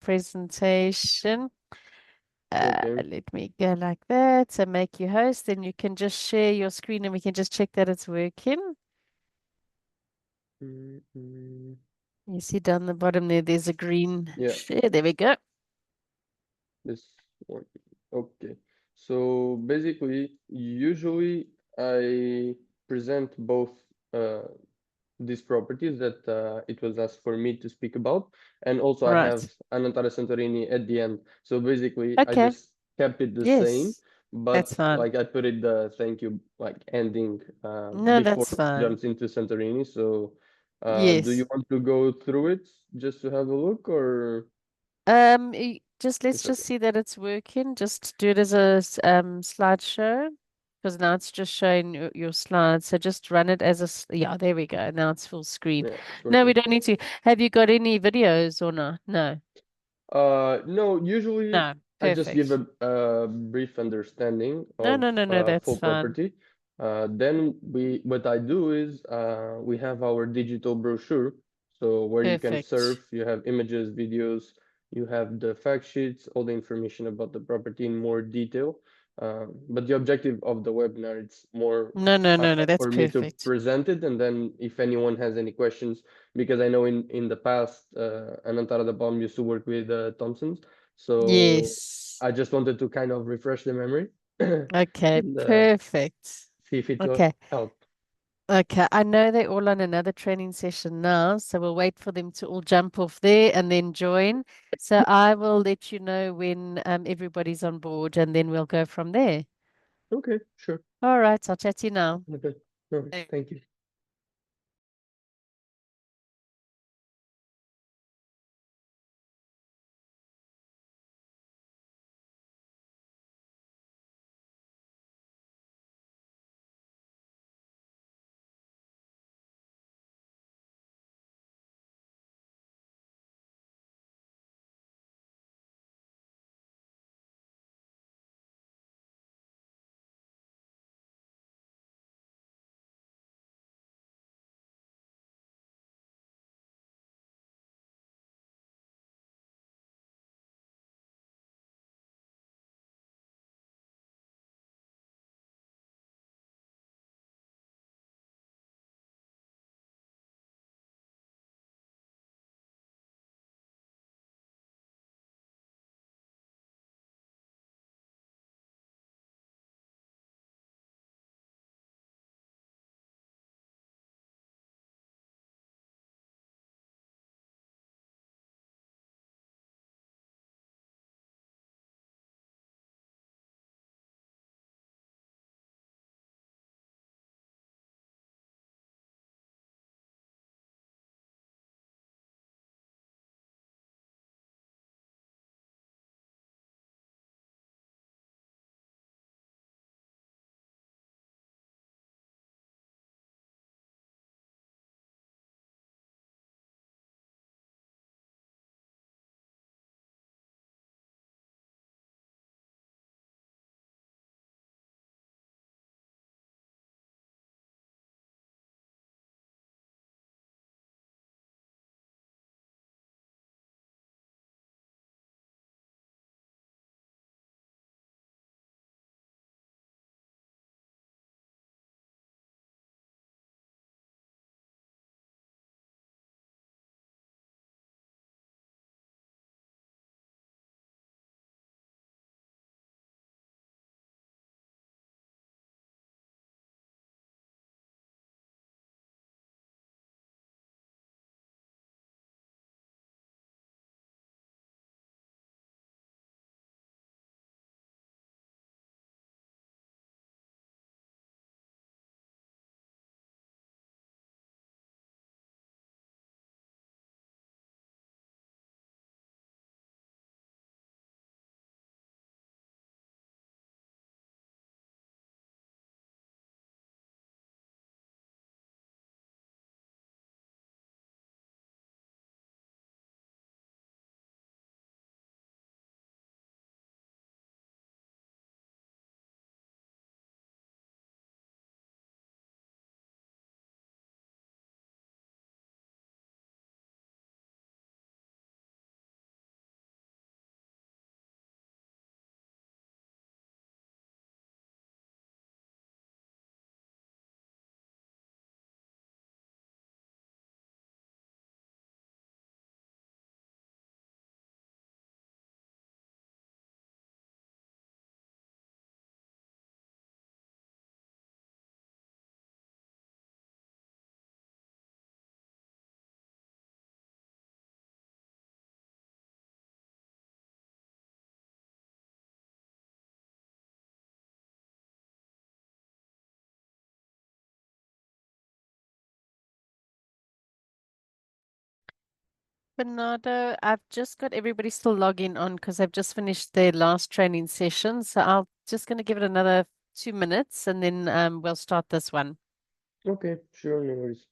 presentation. Okay. Let me go like that. So make you host, then you can just share your screen and we can just check that it's working. Mm, mm. You see down the bottom there, there's a green Yeah, share. There we go. this one. Okay. So basically, usually I present both uh, these properties that it was asked for me to speak about, and also I Right. have Anantara Santorini at the end. So basically, I Okay. just kept it the same, Yes, that's but fine. like I put it the thank you like ending No, before that's it fine. jumps into Santorini. So do you Yes. want to go through it just to have a look, or Just let's it's just okay? see that it's working. Just do it as a slideshow because now it's just showing your slides. So just run it as a yeah, there we go. Now it's full screen. Yeah, it's No, we working. don't need to. Have you got any videos or not? No. No, usually No. I just give Perfect. a brief understanding No, of no, no, no, that's full fine. property. Then what I do is we have our digital brochure, so where you can Perfect. surf, you have images, videos, you have the fact sheets, all the information about the property in more detail. But the objective of the webinar, it's more No, no, no, no, that's for me to perfect. present it, and then if anyone has any questions, because I know in the past, Anantara the Bomb used to work with Thompson's, so Yes. I just wanted to kind of refresh the memory Okay, and perfect. see if it will Okay. help. Okay, I know they're all on another training session now, so we'll wait for them to all jump off there and then join. So I will let you know when everybody's on board and then we'll go from there. Okay, sure. All right, I'll chat to you now. Okay. All right. Thank you. Bernardo, I've just got everybody still logging on because I've just finished their last training session. So I'll just going to give it another 2 minutes and then we'll start this one. Okay, sure, no worries.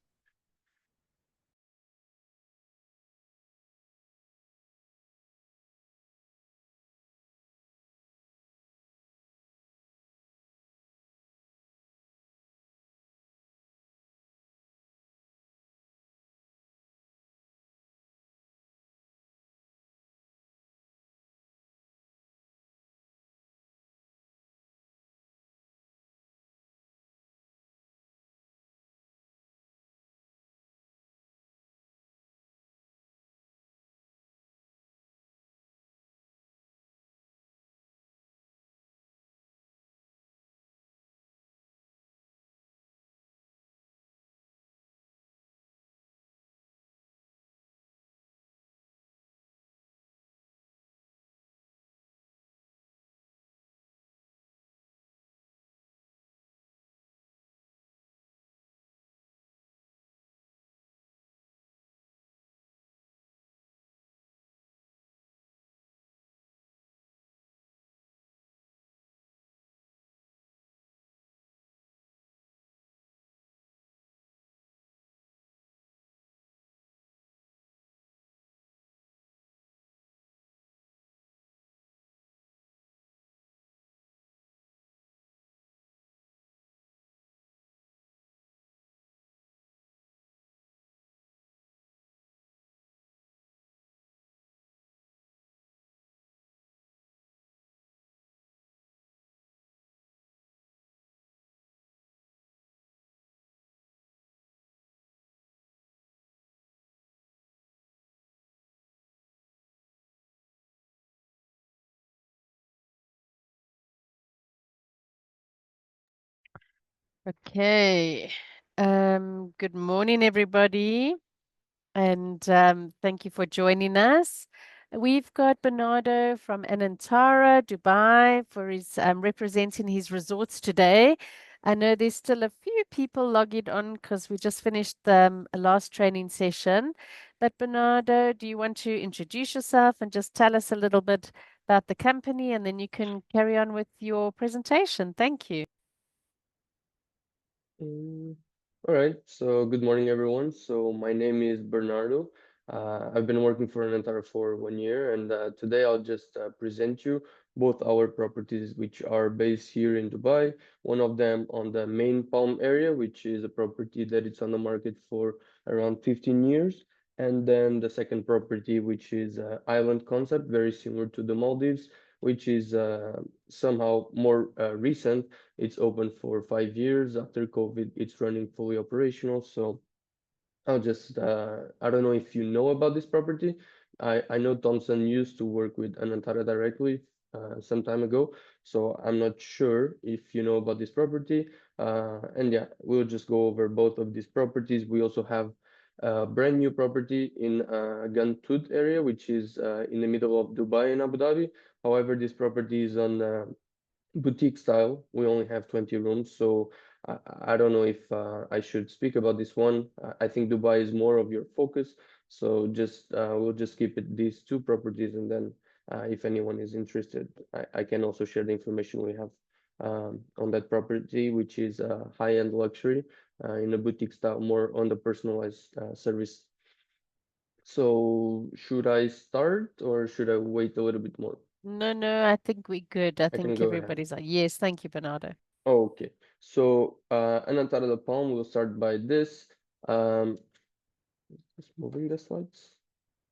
Okay. Good morning, everybody. And thank you for joining us. We've got Bernardo from Anantara, Dubai, for his representing his resorts today. I know there's still a few people logging on because we just finished a last training session. But Bernardo, do you want to introduce yourself and just tell us a little bit about the company, and then you can carry on with your presentation. Thank you. Mm, all right, so good morning, everyone. So my name is Bernardo. I've been working for Anantara for 1 year, and today I'll just present you both our properties, which are based here in Dubai. One of them on the main Palm area, which is a property that it's on the market for around 15 years, and then the second property, which is island concept, very similar to the Maldives, which is somehow more recent. It's open for 5 years. After COVID, it's running fully operational. So I'll just, I don't know if you know about this property. I know Thompson used to work with Anantara directly some time ago. So I'm not sure if you know about this property. And yeah, we'll just go over both of these properties. We also have a brand new property in Gantut area, which is in the middle of Dubai and Abu Dhabi. However, this property is on boutique style. We only have 20 rooms, so I don't know if I should speak about this one. I think Dubai is more of your focus, so just we'll just keep it these two properties, and then if anyone is interested, I can also share the information we have on that property, which is high-end luxury in a boutique style, more on the personalized service. So should I start or should I wait a little bit more? No, no, I think we're good. I I can think go ahead. everybody's like, yes, thank you, Bernardo. Okay, so Anantara the Palm, we'll start by this. Um, just moving the slides.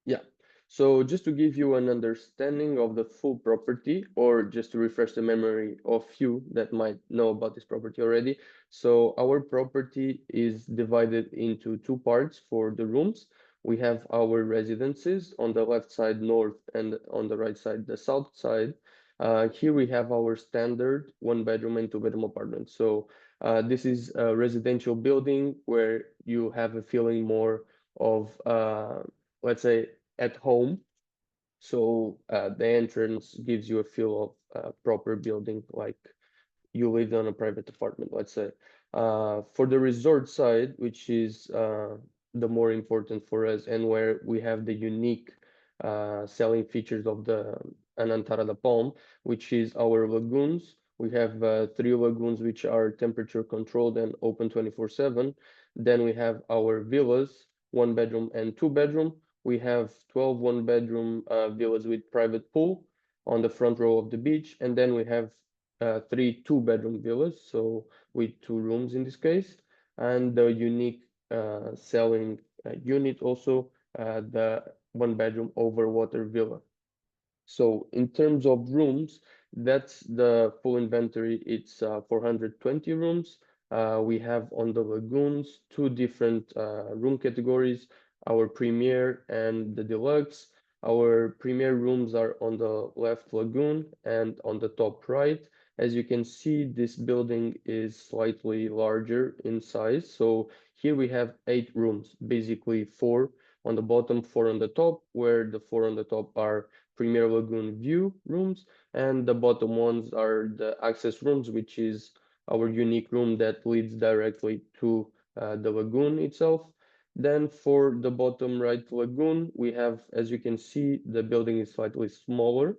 Yeah. So just to give you an understanding of the full property, or just to refresh the memory of you that might know about this property already. So our property is divided into two parts for the rooms. We have our residences on the left side, north, and on the right side, the south side. Here we have our standard one bedroom and two bedroom apartment. So this is a residential building where you have a feeling more of let's say at home. So the entrance gives you a feel of proper building, like you lived on a private apartment, let's say. For the resort side, which is the more important for us and where we have the unique selling features of the Anantara the Palm, which is our lagoons. We have three lagoons which are temperature controlled and open 24/7. Then we have our villas, one bedroom and two bedroom. We have 12 one bedroom villas with private pool on the front row of the beach. And then we have three two-bedroom villas, so with two rooms in this case, and the unique selling unit also, the one bedroom over water villa. So in terms of rooms, that's the full inventory. It's 420 rooms. We have on the lagoons two different room categories, our premier and the deluxe. Our premier rooms are on the left lagoon and on the top right. As you can see, this building is slightly larger in size. So here we have 8 rooms, basically 4 on the bottom, 4 on the top, where the 4 on the top are Premier Lagoon view rooms, and the bottom ones are the access rooms, which is our unique room that leads directly to the lagoon itself. Then for the bottom right lagoon, we have, as you can see, the building is slightly smaller.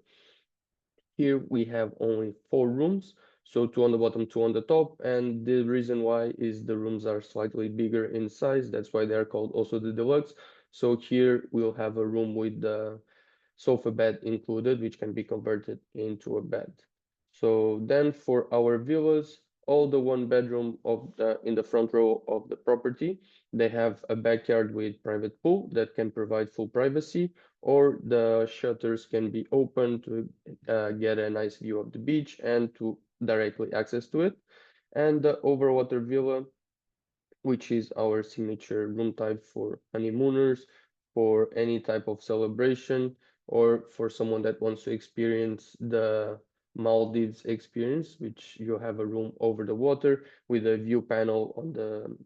Here we have only 4 rooms, so 2 on the bottom, 2 on the top, and the reason why is the rooms are slightly bigger in size. That's why they are called also the deluxe. So here we'll have a room with the sofa bed included, which can be converted into a bed. So then for our villas, all the one bedroom of the in the front row of the property, they have a backyard with private pool that can provide full privacy, or the shutters can be opened to get a nice view of the beach and to directly access to it. And the overwater villa, which is our signature room type for honeymooners, for any type of celebration, or for someone that wants to experience the Maldives experience, which you have a room over the water with a view panel on the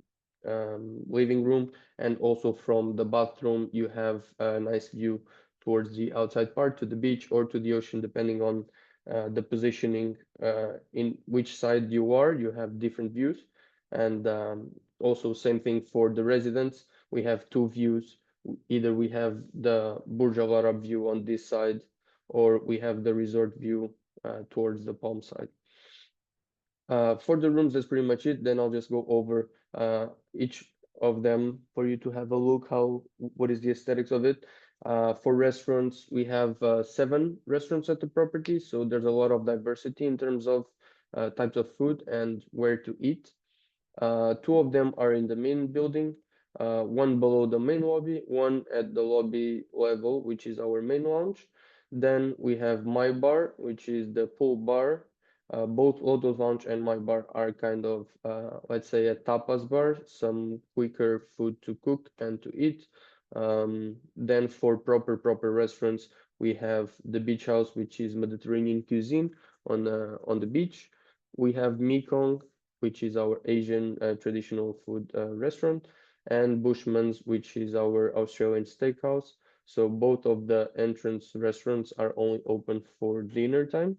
living room, and also from the bathroom you have a nice view towards the outside part, to the beach or to the ocean, depending on the positioning in which side you are. You have different views, and also same thing for the residents. We have two views. Either we have the Burj Al Arab view on this side, or we have the resort view towards the palm side. For the rooms, that's pretty much it. Then I'll just go over each of them for you to have a look what is the aesthetics of it. For restaurants, we have 7 restaurants at the property, so there's a lot of diversity in terms of types of food and where to eat. 2 of them are in the main building, one below the main lobby, one at the lobby level, which is our main lounge. Then we have My Bar, which is the pool bar. Both Lotus Lounge and My Bar are kind of, let's say, a tapas bar, some quicker food to cook and to eat. Then for proper restaurants, we have the Beach House, which is Mediterranean cuisine on the beach. We have Mekong, which is our Asian traditional food restaurant, and Bushman's, which is our Australian steakhouse. So both of the entrance restaurants are only open for dinner time.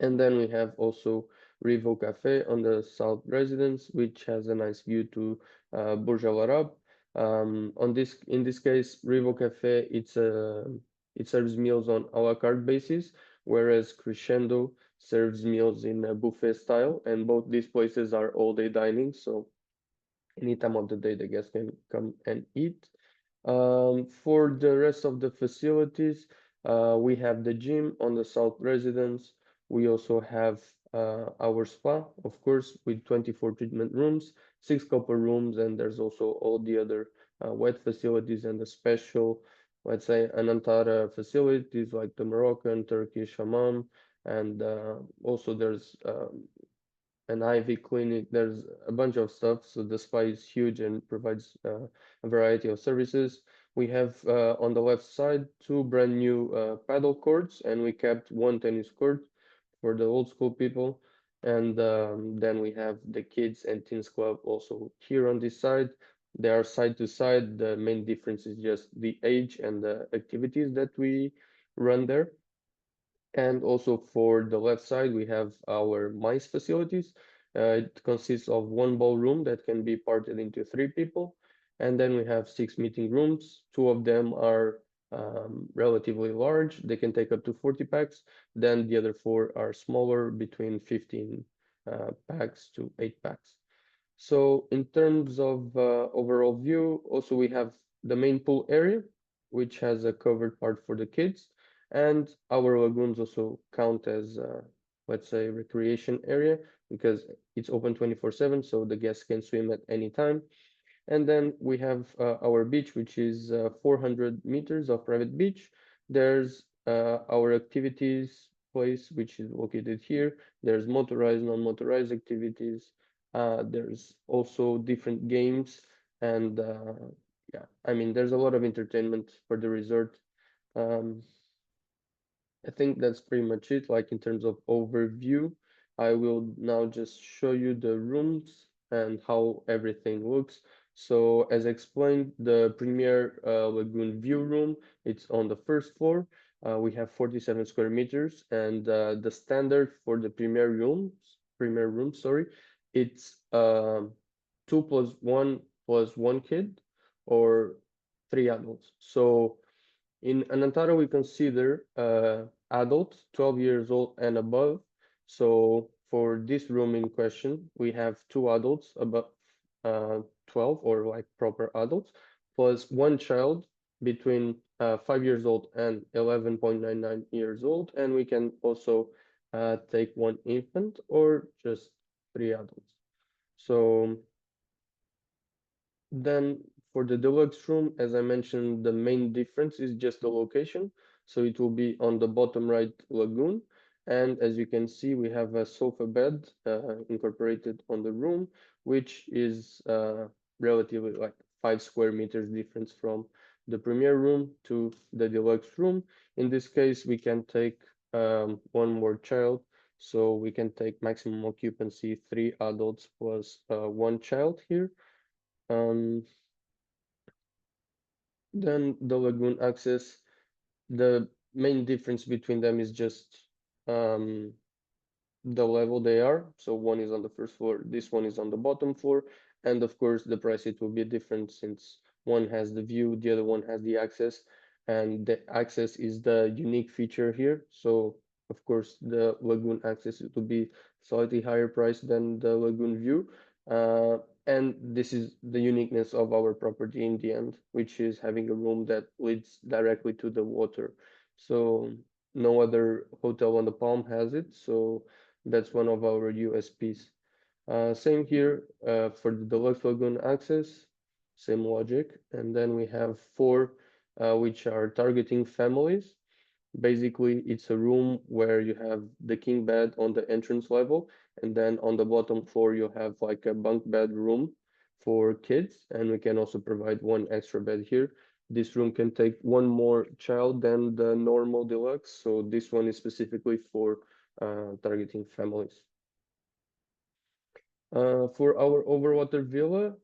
And then we have also Rivo Cafe on the South Residence, which has a nice view to Burj Al Arab. In this case, Rivo Cafe, it serves meals on a la carte basis, whereas Crescendo serves meals in a buffet style, and both these places are all-day dining, so any time of the day the guests can come and eat. For the rest of the facilities, we have the gym on the South Residence. We also have our spa, of course, with 24 treatment rooms, 6 couple rooms, and there's also all the other wet facilities and the special, let's say, Anantara facilities like the Moroccan, Turkish hammam, and also there's an IV clinic. There's a bunch of stuff. So the spa is huge and provides a variety of services. We have on the left side 2 brand new paddle courts, and we kept 1 tennis court for the old school people. And then we have the kids and teens club also here on this side. They are side to side. The main difference is just the age and the activities that we run there. And also for the left side, we have our MICE facilities. It consists of 1 ballroom that can be parted into 3 people. And then we have 6 meeting rooms. Two of them are relatively large. They can take up to 40 packs. Then the other four are smaller, between 15 packs to 8 packs. So in terms of overall view, also we have the main pool area, which has a covered part for the kids, and our lagoons also count as, let's say, recreation area because it's open 24/7, so the guests can swim at any time. And then we have our beach, which is 400 meters of private beach. There's our activities place, which is located here. There's motorized, non-motorized activities. There's also different games. And yeah, I mean, there's a lot of entertainment for the resort. Um, I think that's pretty much it. Like in terms of overview, I will now just show you the rooms and how everything looks. So as explained, the Premier Lagoon View room, it's on the first floor. We have 47 square meters, and the standard for the Premier room, sorry, it's 2 plus 1 kid or 3 adults. So in Anantara, we consider adults 12 years old and above. So for this room in question, we have 2 adults above 12 or like proper adults, plus 1 child between 5 years old and 11.99 years old. And we can also take 1 infant or just 3 adults. So then for the deluxe room, as I mentioned, the main difference is just the location. So it will be on the bottom right lagoon. And as you can see, we have a sofa bed incorporated on the room, which is relatively like 5 square meters difference from the premier room to the deluxe room. In this case, we can take one more child. So we can take maximum occupancy 3 adults plus 1 child here. Um, then the lagoon access, the main difference between them is just um, the level they are. So one is on the first floor, this one is on the bottom floor. And of course, the price it will be different since one has the view, the other one has the access. And the access is the unique feature here. So of course, the lagoon access it will be slightly higher price than the lagoon view. Uh, and this is the uniqueness of our property in the end, which is having a room that leads directly to the water. So no other hotel on the Palm has it. So that's one of our USPs. Same here for the Deluxe Lagoon access, same logic. And then we have four which are targeting families. Basically, it's a room where you have the king bed on the entrance level, and then on the bottom floor you have like a bunk bed room for kids, and we can also provide one extra bed here. This room can take one more child than the normal deluxe, so this one is specifically for targeting families. For our overwater villa,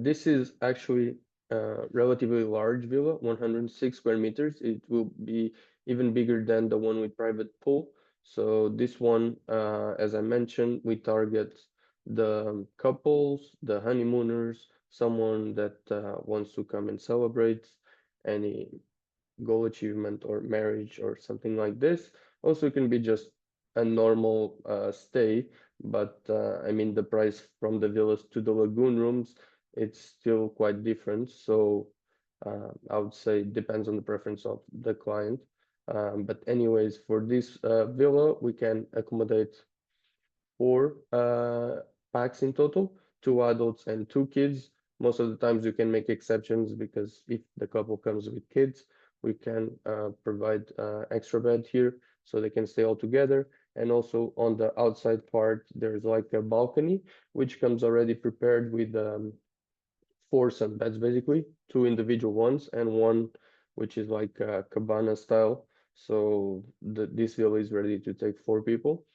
this is actually a relatively large villa, 106 square meters. It will be even bigger than the one with private pool. So this one, as I mentioned, we target the couples, the honeymooners, someone that wants to come and celebrate any goal achievement or marriage or something like this. Also, it can be just a normal stay, but I mean the price from the villas to the lagoon rooms, it's still quite different. So I would say it depends on the preference of the client. But anyways, for this villa, we can accommodate 4 packs in total, 2 adults and 2 kids. Most of the times you can make exceptions because if the couple comes with kids, we can provide extra bed here so they can stay all together. And also on the outside part, there's like a balcony, which comes already prepared with 4 sunbeds, basically, 2 individual ones and one which is like a cabana style. So this villa is ready to take 4 people.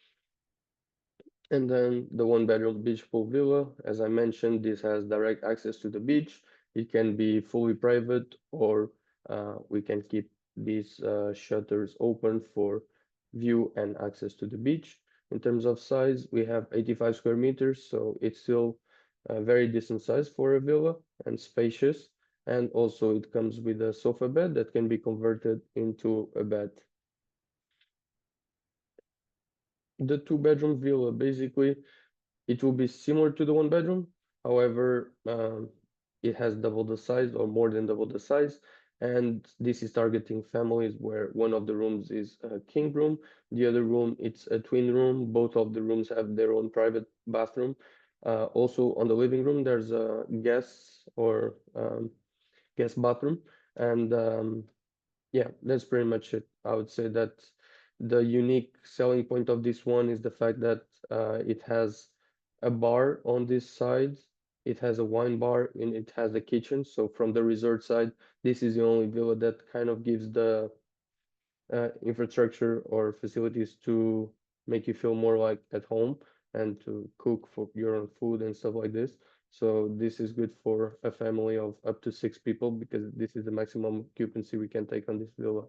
And then the 1 bedroom beach pool villa, as I mentioned, this has direct access to the beach. It can be fully private, or we can keep these shutters open for view and access to the beach. In terms of size, we have 85 square meters, so it's still very decent size for a villa and spacious. And also it comes with a sofa bed that can be converted into a bed. The two-bedroom villa, basically, it will be similar to the one bedroom. However, it has double the size or more than double the size. And this is targeting families where one of the rooms is a king room, the other room it's a twin room. Both of the rooms have their own private bathroom. Also on the living room, there's a guest bathroom, and yeah, that's pretty much it. I would say that the unique selling point of this one is the fact that it has a bar on this side, it has a wine bar, and it has a kitchen. So from the resort side, this is the only villa that kind of gives the infrastructure or facilities to make you feel more like at home and to cook for your own food and stuff like this. So this is good for a family of up to 6 people because this is the maximum occupancy we can take on this villa.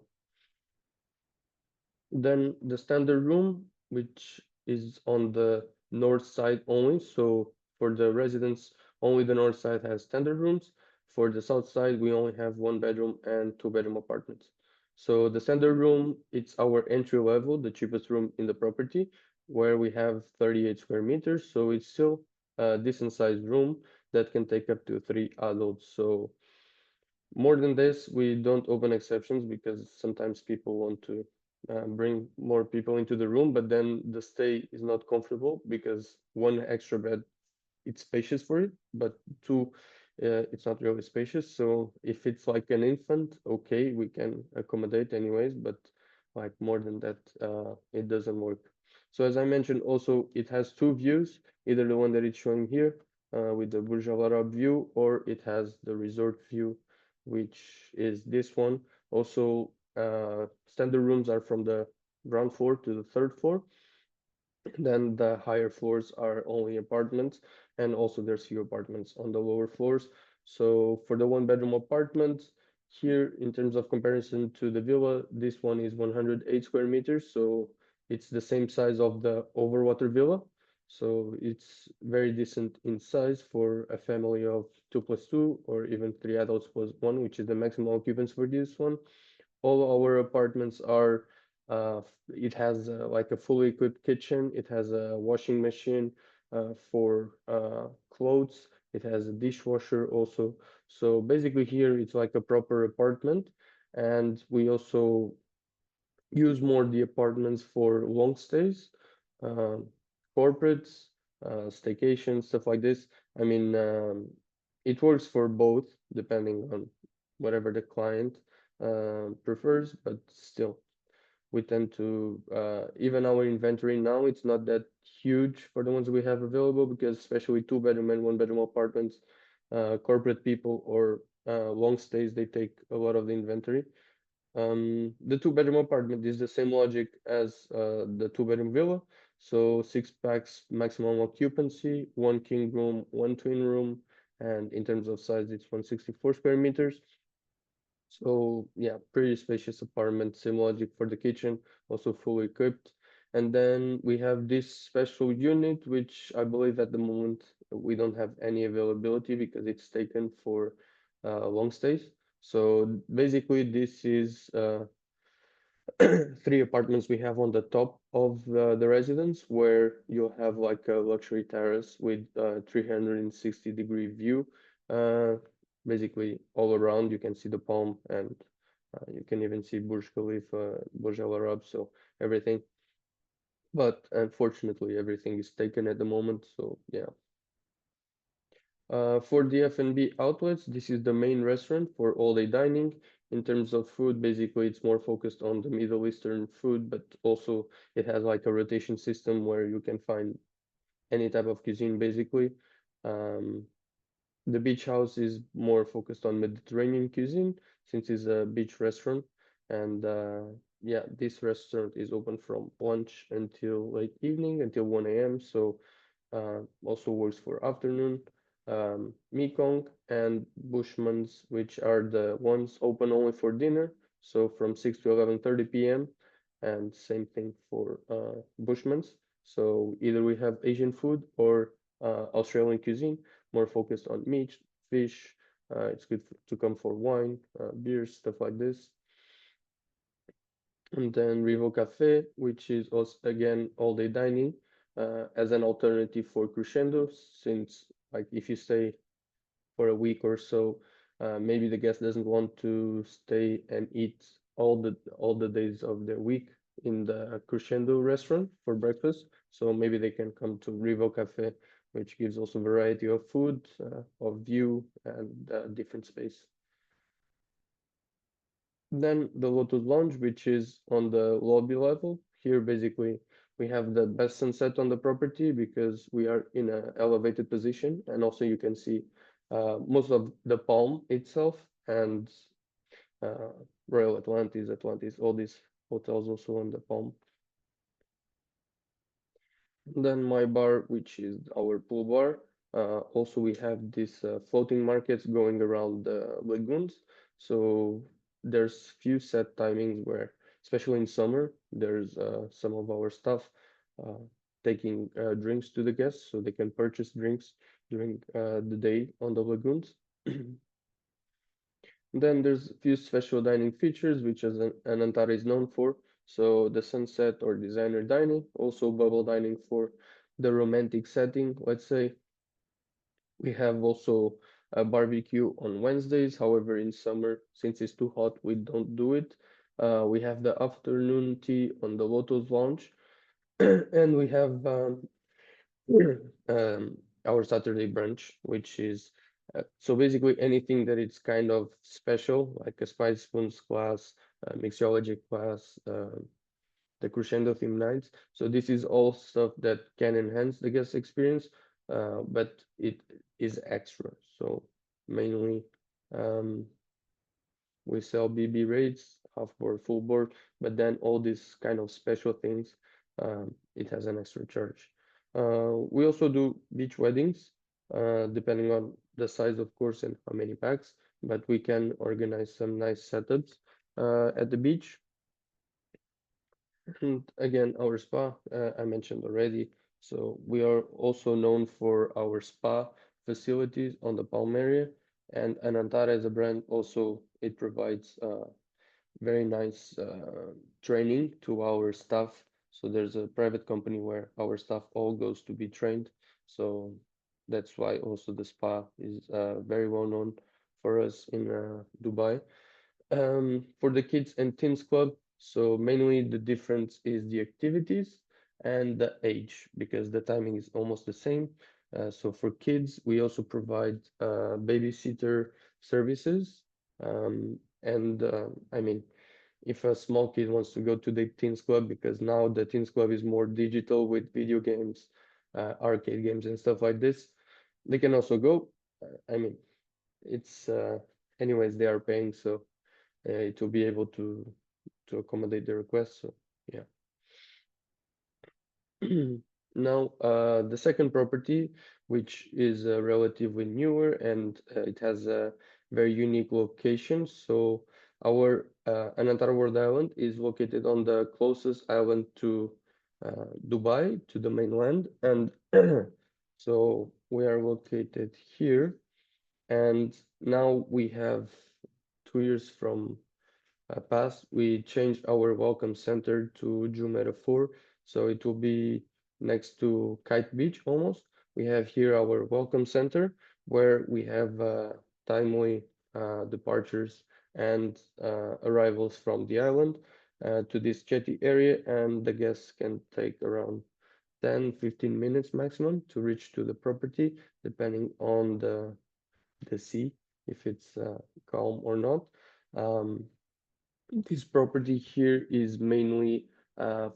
Then the standard room, which is on the north side only. So for the residents, only the north side has standard rooms. For the south side, we only have one bedroom and two-bedroom apartments. So the standard room, it's our entry level, the cheapest room in the property, where we have 38 square meters. So it's still a decent sized room that can take up to 3 adults. So more than this, we don't open exceptions because sometimes people want to bring more people into the room, but then the stay is not comfortable because one extra bed, it's spacious for it, but two, it's not really spacious. So if it's like an infant, okay, we can accommodate anyways, but like more than that, it doesn't work. So as I mentioned, also it has two views, either the one that it's showing here with the Burj Al Arab view, or it has the resort view, which is this one. Also, standard rooms are from the ground floor to the third floor. Then the higher floors are only apartments, and also there's few apartments on the lower floors. So for the one bedroom apartment, here in terms of comparison to the villa, this one is 108 square meters, so it's the same size of the overwater villa. So it's very decent in size for a family of 2 plus 2 or even 3 adults plus one, which is the maximum occupancy for this one. All our apartments are it has like a fully equipped kitchen, it has a washing machine for clothes, it has a dishwasher also. So basically here it's like a proper apartment, and we also use more the apartments for long stays, uh, corporates, staycations, stuff like this. I mean, it works for both depending on whatever the client prefers, but still, we tend to even our inventory now, it's not that huge for the ones we have available because especially two-bedroom and one-bedroom apartments, corporate people or long stays, they take a lot of the inventory. The two-bedroom apartment is the same logic as the two-bedroom villa. So six packs maximum occupancy, one king room, one twin room, and in terms of size, it's 164 square meters. So yeah, pretty spacious apartment, same logic for the kitchen, also fully equipped. And then we have this special unit, which I believe at the moment we don't have any availability because it's taken for long stays. So basically, this is 3 apartments we have on the top of the residence where you'll have like a luxury terrace with 360-degree view. Uh, Basically, all around you can see the palm and you can even see Burj Khalifa, Burj Al Arab, so everything. But unfortunately, everything is taken at the moment. So yeah. For the F&B outlets, this is the main restaurant for all-day dining. In terms of food, basically it's more focused on the Middle Eastern food, but also it has like a rotation system where you can find any type of cuisine basically. Um, the beach house is more focused on Mediterranean cuisine since it's a beach restaurant. And yeah, this restaurant is open from lunch until late evening, until 1 a.m. So also works for afternoon. Mekong and Bushmans, which are the ones open only for dinner, so from 6 to 11:30 p.m. And same thing for Bushmans. So either we have Asian food or Australian cuisine. more focused on meat, fish. It's good to come for wine, beers, stuff like this. And then Rivo Cafe, which is also again all-day dining, as an alternative for Crescendo, since like if you stay for a week or so, maybe the guest doesn't want to stay and eat all the days of their week in the Crescendo restaurant for breakfast. So maybe they can come to Rivo Cafe, which gives also variety of food, of view, and different space. Then the Lotus Lounge, which is on the lobby level. Here, basically, we have the best sunset on the property because we are in an elevated position, and also you can see most of the Palm itself and uh, Royal Atlantis, all these hotels also on the Palm. Then my bar, which is our pool bar. Also, we have these floating markets going around the lagoons. So there's few set timings where, especially in summer, there's some of our staff uh, taking drinks to the guests, so they can purchase drinks during the day on the lagoons. Then there's a few special dining features, which as Anantara is known for. So the sunset or designer dining, also bubble dining for the romantic setting, let's say. We have also a barbecue on Wednesdays. However, in summer, since it's too hot, we don't do it. We have the afternoon tea on the Lotus Lounge, and we have um, our Saturday brunch, which is so basically anything that it's kind of special, like a spice spoons class, mixology class, the crescendo theme nights. So this is all stuff that can enhance the guest experience, but it is extra. So mainly um, we sell BB rates, half board, full board, but then all these kind of special things, it has an extra charge. We also do beach weddings, depending on the size, of course, and how many packs, but we can organize some nice setups at the beach. And again, our spa, I mentioned already. So we are also known for our spa facilities on the Palm area. And Anantara as a brand also, it provides very nice training to our staff. So there's a private company where our staff all goes to be trained. So that's why also the spa is very well known for us in Dubai. For the kids and teens club, so mainly the difference is the activities and the age, because the timing is almost the same. So for kids, we also provide babysitter services. And I mean, if a small kid wants to go to the teens club, because now the teens club is more digital with video games, arcade games, and stuff like this, they can also go. I mean, it's anyways, they are paying, so to be able to accommodate the request. So yeah. Now, the second property, which is relatively newer and it has a very unique location. So our Anantara World Island is located on the closest island to Dubai, to the mainland. And so we are located here. And now we have 2 years from past, we changed our welcome center to Jumeirah 4, so it will be next to Kite Beach almost. We have here our welcome center where we have timely departures and arrivals from the island to this jetty area, and the guests can take around 10-15 minutes maximum to reach to the property, depending on the sea, if it's calm or not. Um, this property here is mainly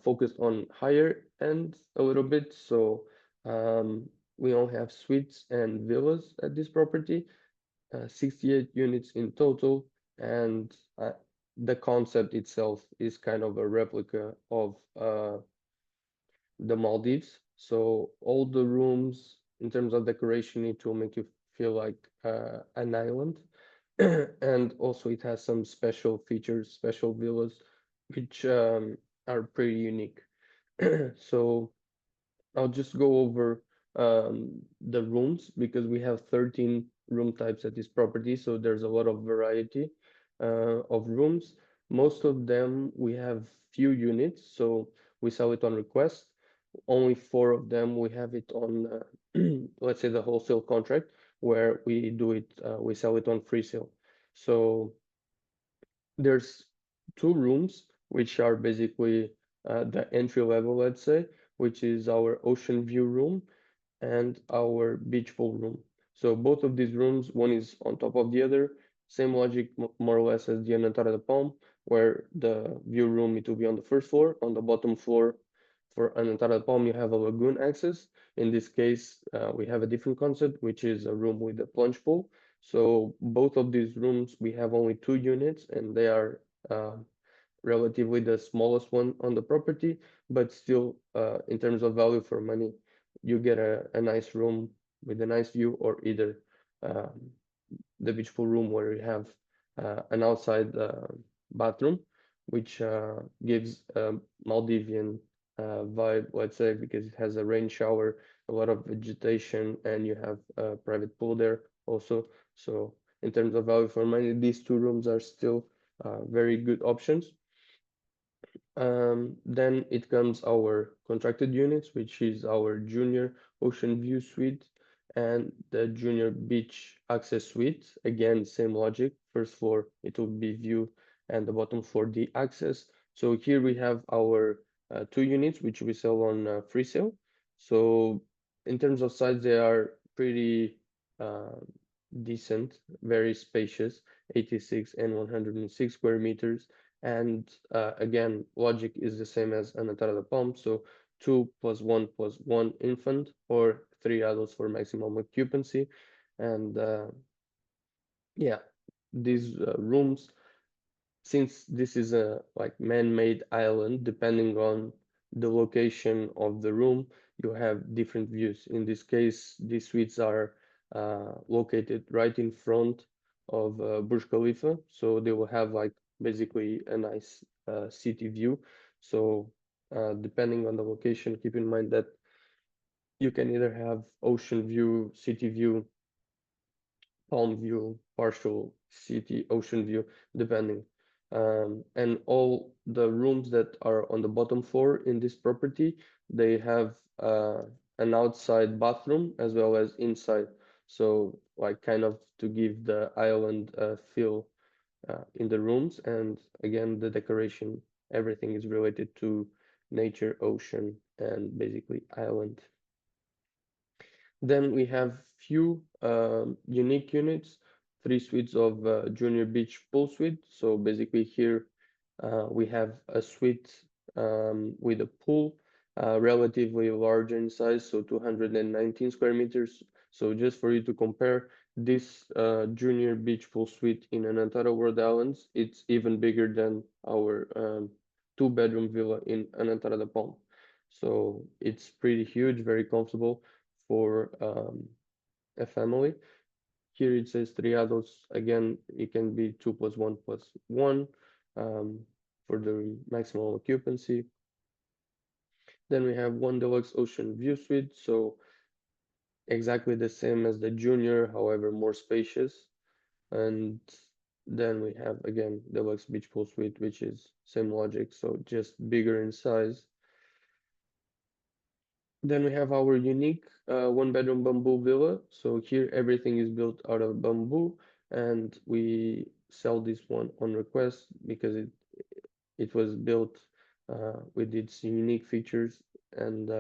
focused on higher end a little bit. So we all have suites and villas at this property, 68 units in total. And the concept itself is kind of a replica of the Maldives. So all the rooms, in terms of decoration, it will make you feel like an island. And also it has some special features, special villas, which are pretty unique. So I'll just go over the rooms because we have 13 room types at this property, so there's a lot of variety of rooms. Most of them we have few units, so we sell it on request. Only four of them we have it on, let's say, the wholesale contract, where we do it, we sell it on free sale. So there's two rooms which are basically the entry level, let's say, which is our ocean view room and our beach pool room. So both of these rooms, one is on top of the other, same logic more or less as the Anantara de Palm, where the view room it will be on the first floor. On the bottom floor for Anantara de Palm, you have a lagoon access. In this case, we have a different concept, which is a room with a plunge pool. So both of these rooms, we have only two units, and they are uh, relatively the smallest one on the property, but still, in terms of value for money, you get a nice room with a nice view, or either um, the beach pool room where you have an outside bathroom, which gives a Maldivian vibe, let's say, because it has a rain shower, a lot of vegetation, and you have a private pool there also. So in terms of value for money, these two rooms are still very good options. Then it comes our contracted units, which is our junior ocean view suite and the junior beach access suite. Again, same logic. First floor, it will be view, and the bottom floor, the access. So here we have our two units, which we sell on free sale. So in terms of size, they are pretty uh, decent, very spacious, 86 and 106 square meters. And again, logic is the same as Anantara de Palm, so 2 plus 1 infant, or 3 adults for maximum occupancy. And yeah, these rooms, since this is a like man-made island, depending on the location of the room, you have different views. In this case, these suites are located right in front of Burj Khalifa, so they will have like basically a nice city view. So depending on the location, keep in mind that you can either have ocean view, city view, palm view, partial city, ocean view, depending. And all the rooms that are on the bottom floor in this property, they have an outside bathroom as well as inside. So like kind of to give the island feel in the rooms. And again, the decoration, everything is related to nature, ocean, and basically island. Then we have few unique units, three suites of junior beach pool suite. So basically here we have a suite with a pool, relatively large in size, so 219 square meters. So just for you to compare, this junior beach pool suite in Anantara World Islands, it's even bigger than our two-bedroom villa in Anantara de Palm. So it's pretty huge, very comfortable for a family. Here it says 3 adults. Again, it can be 2 plus 1 um, for the maximum occupancy. Then we have one deluxe ocean view suite, so exactly the same as the junior, however more spacious. And then we have again deluxe beach pool suite, which is same logic, so just bigger in size. Then we have our unique one-bedroom bamboo villa. So here everything is built out of bamboo, and we sell this one on request because it was built with its unique features, and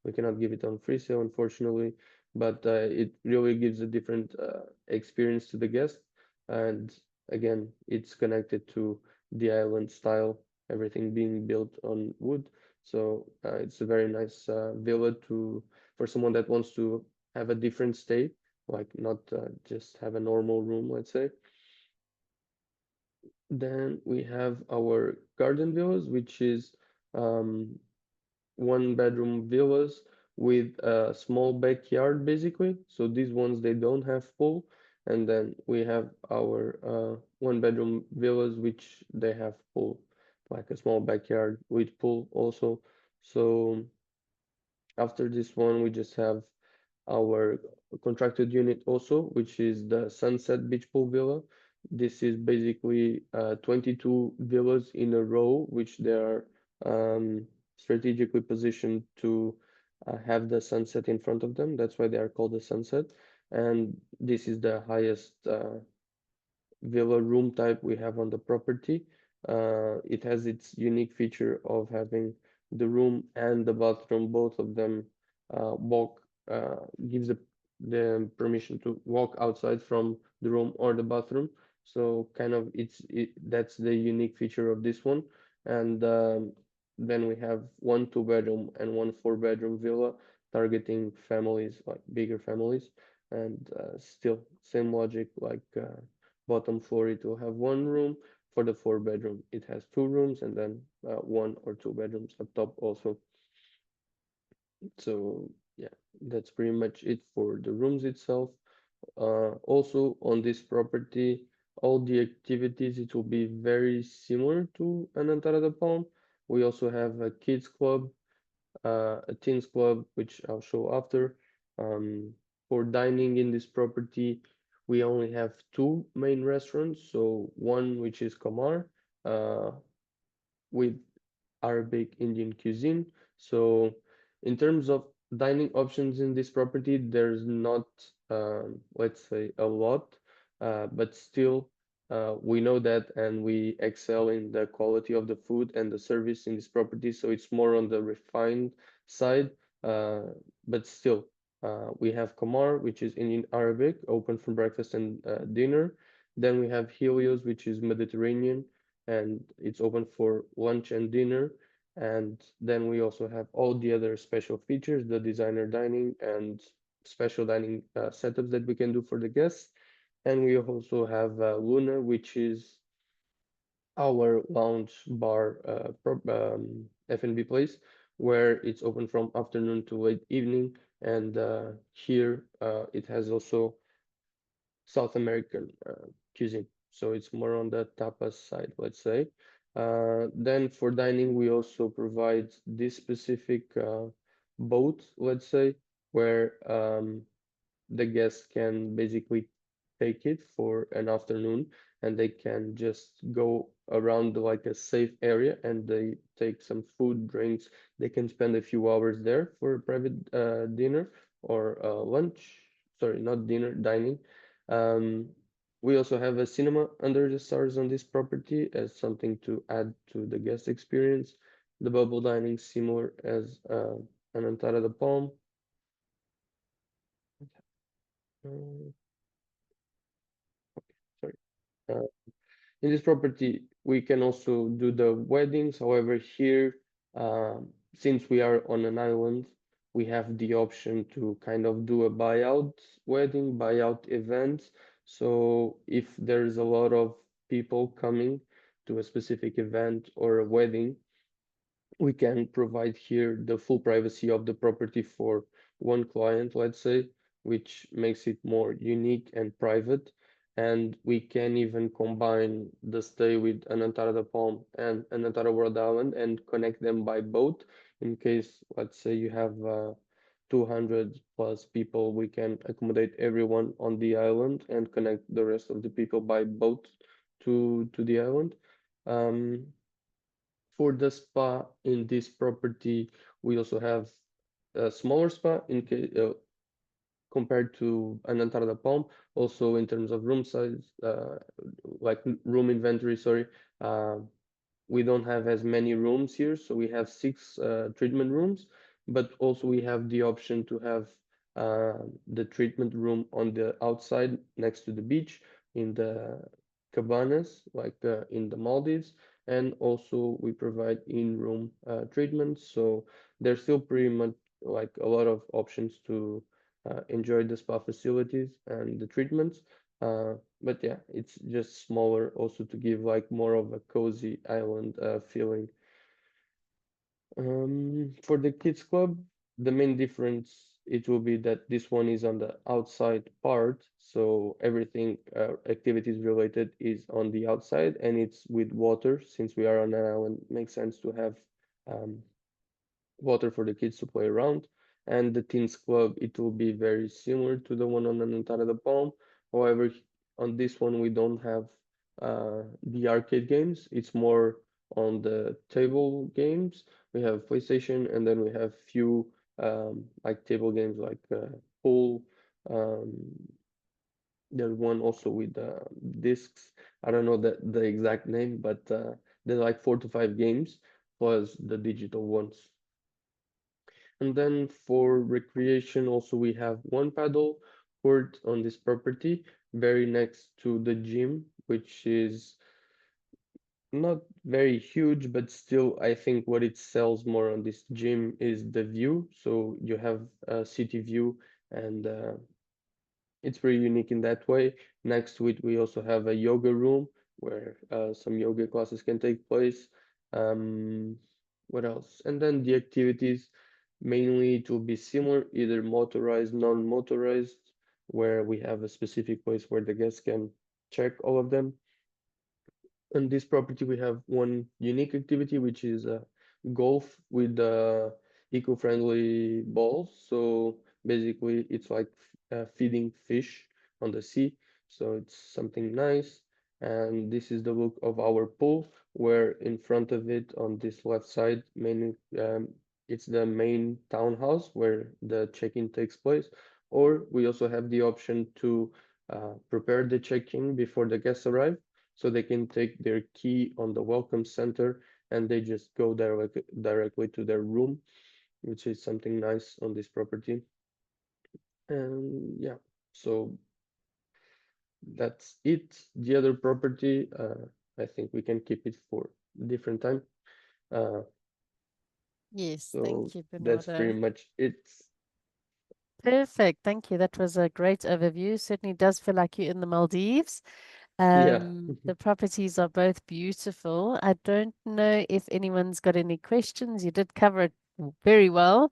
we cannot give it on free sale, unfortunately, but it really gives a different experience to the guest. And again, it's connected to the island style, everything being built on wood. So it's a very nice villa to for someone that wants to have a different stay, like not just have a normal room, let's say. Then we have our garden villas, which is um, one-bedroom villas with a small backyard, basically. So these ones they don't have pool, and then we have our one-bedroom villas which they have pool, like a small backyard with pool also. So after this one, we just have our contracted unit also, which is the Sunset Beach Pool Villa. This is basically 22 villas in a row, which they are strategically positioned to have the sunset in front of them. That's why they are called the Sunset. And this is the highest villa room type we have on the property. It has its unique feature of having the room and the bathroom, both of them walk gives the permission to walk outside from the room or the bathroom. So kind of that's the unique feature of this one. And then we have one two-bedroom and one four-bedroom villa targeting families, like bigger families. And still same logic like bottom floor it will have one room. For the four bedroom it has two rooms, and then one or two bedrooms up top also. So yeah, that's pretty much it for the rooms itself. Also on this property, all the activities, it will be very similar to Anantara de Palm. We also have a kids club, a teens club, which I'll show after. Um, for dining in this property, we only have two main restaurants. So one which is Kamar, uh, with Arabic Indian cuisine. So in terms of dining options in this property, there's not, let's say, a lot, but still, we know that and we excel in the quality of the food and the service in this property. So it's more on the refined side, uh, but still, we have Kamar, which is Indian Arabic, open for breakfast and dinner. Then we have Helios, which is Mediterranean, and it's open for lunch and dinner. And then we also have all the other special features, the designer dining and special dining setups that we can do for the guests. And we also have Luna, which is our lounge bar F&B place, where it's open from afternoon to late evening. And here it has also South American cuisine. So it's more on the tapas side, let's say. Then for dining, we also provide this specific boat, let's say, where the guests can basically take it for an afternoon, and they can just go around like a safe area, and they take some food, drinks. They can spend a few hours there for a private dinner or lunch. Sorry, not dinner, dining. Um, we also have a cinema under the stars on this property as something to add to the guest experience. The bubble dining similar as Anantara de Palm. Uh, sorry. Uh, In this property, we can also do the weddings. However, here, since we are on an island, we have the option to kind of do a buyout wedding, buyout events. So if there's a lot of people coming to a specific event or a wedding, we can provide here the full privacy of the property for one client, let's say, which makes it more unique and private. And we can even combine the stay with Anantara de Palm and Anantara World Island and connect them by boat. In case, let's say, you have 200 plus people, we can accommodate everyone on the island and connect the rest of the people by boat to the island. Um, for the spa in this property, we also have a smaller spa in case compared to Anantara da Palm. Also in terms of room size, like room inventory, sorry, uh, we don't have as many rooms here, so we have six treatment rooms, but also we have the option to have the treatment room on the outside next to the beach in the cabanas, like in the Maldives, and also we provide in-room treatments. So there's still pretty much like a lot of options to enjoy the spa facilities and the treatments. But yeah, it's just smaller also to give like more of a cozy island feeling. For the kids club, the main difference it will be that this one is on the outside part, so everything activities related is on the outside and it's with water. Since we are on an island, makes sense to have um, water for the kids to play around. and the Teens Club, it will be very similar to the one on Anantara the Palm. However, on this one we don't have the arcade games. It's more on the table games. We have PlayStation, and then we have few like table games like pool. Um, there's one also with discs. I don't know the exact name, but there's like 4 to 5 games plus the digital ones. And then for recreation, also we have one paddle court on this property, very next to the gym, which is not very huge, but still, I think what it sells more on this gym is the view. So you have a city view, and it's very unique in that way. Next to it, we also have a yoga room where some yoga classes can take place. Um, what else? And then the activities, mainly it will be similar, either motorized, non-motorized, where we have a specific place where the guests can check all of them. On this property, we have one unique activity, which is golf with eco-friendly balls. So basically, it's like feeding fish on the sea. So it's something nice. And this is the look of our pool, where in front of it, on this left side, mainly it's the main townhouse where the check-in takes place. Or we also have the option to prepare the check-in before the guests arrive so they can take their key on the welcome center and they just go directly to their room, which is something nice on this property. And yeah, so that's it. The other property, I think we can keep it for a different time. Uh, Yes, so thank you, that's pretty Bernardo. much it. Perfect. Thank you. That was a great overview. Certainly does feel like you're in the Maldives. Yeah. The properties are both beautiful. I don't know if anyone's got any questions. You did cover it very well.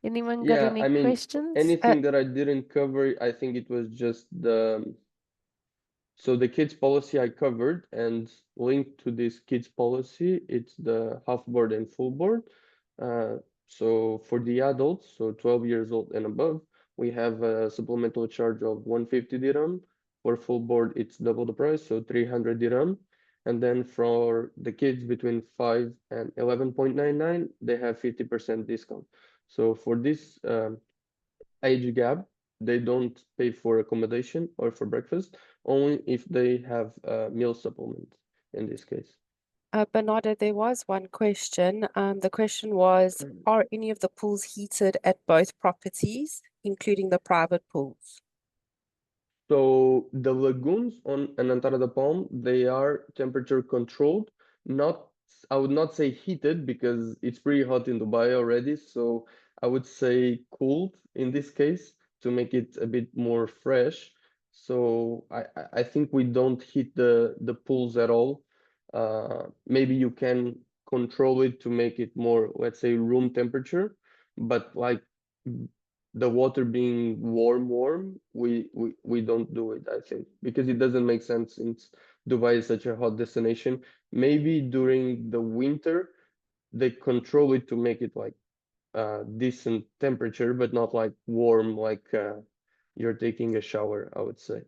Anyone got Yeah, any I mean, questions? anything that I didn't cover, I think it was just the so the kids policy I covered, and linked to this kids policy, it's the half board and full board. Uh, so for the adults, so 12 years old and above, we have a supplemental charge of 150 dirham. For full board, it's double the price, so 300 dirham. And then for the kids between 5 and 11.99, they have 50% discount. So for this age gap, they don't pay for accommodation or for breakfast, only if they have a meal supplement in this case. Bernardo, there was one question. The question was, are any of the pools heated at both properties, including the private pools? So the lagoons on Anantara de Palm, they are temperature controlled, not, I would not say heated because it's pretty hot in Dubai already. So I would say cooled in this case to make it a bit more fresh. So I think we don't heat the pools at all. Maybe you can control it to make it more, let's say, room temperature, but like the water being warm, we don't do it, I think, because it doesn't make sense since Dubai is such a hot destination. Maybe during the winter they control it to make it like decent temperature, but not like warm, like you're taking a shower, I would say.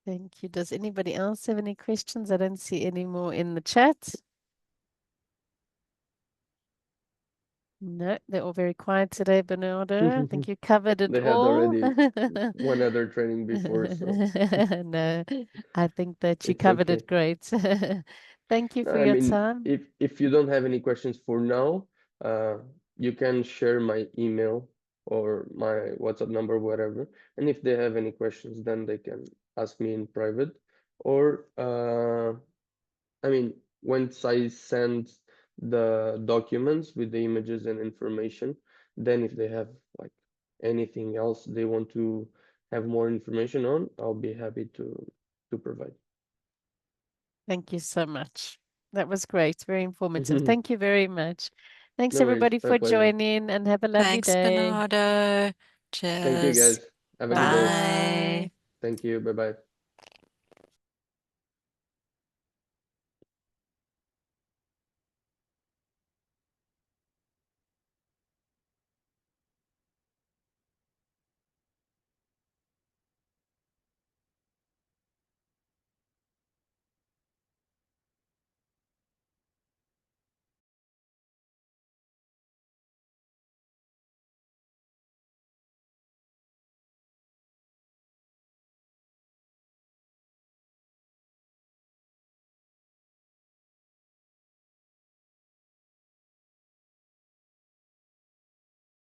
Thank you. Does anybody else have any questions? I don't see any more in the chat. No, they're all very quiet today, Bernardo. I think you covered it They had all. already one other training before, so No, I think that you it's covered it okay. great. Thank you No, for I your mean, time. if you don't have any questions for now, uh, you can share my email or my WhatsApp number, whatever. And if they have any questions, then they can ask me in private. Or, I mean, once I send the documents with the images and information, then if they have like anything else they want to have more information on, I'll be happy to provide. Thank you so much. That was great. Very informative. No Thank you very much. Thanks worries, everybody my for pleasure. joining and have a lovely Thanks, day. Bernardo. Thank you Cheers. guys. Have a good day. Bye. Bye. Thank you. Bye bye.